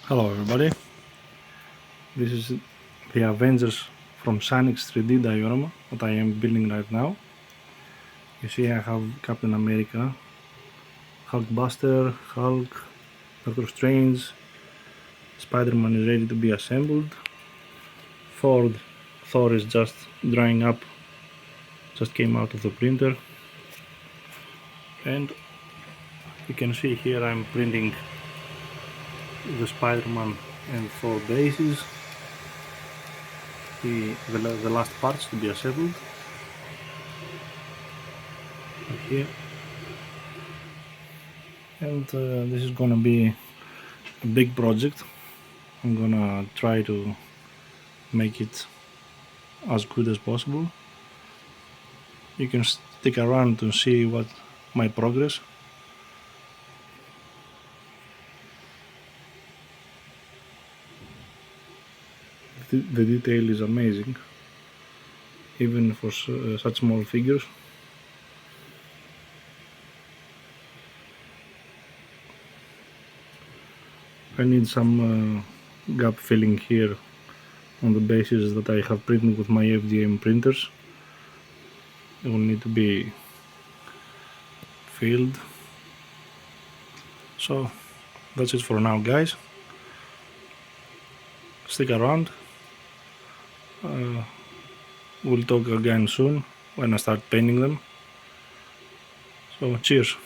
Hello everybody, this is the Avengers from Sanix 3D diorama that I am building right now. You see I have Captain America, Hulkbuster, Hulk, Doctor Strange, Spider-Man is ready to be assembled, Thor is just drying up, just came out of the printer, and you can see here I'm printing the Spider-Man and Thor bases, the last parts to be assembled. Here, and this is gonna be a big project. I'm gonna try to make it as good as possible. You can stick around to see what my progress. The detail is amazing, even for such small figures. I need some gap filling here on the bases that I have printed with my FDM printers. It will need to be filled. So that's it for now, guys. Stick around. We'll talk again soon when I start painting them. So cheers.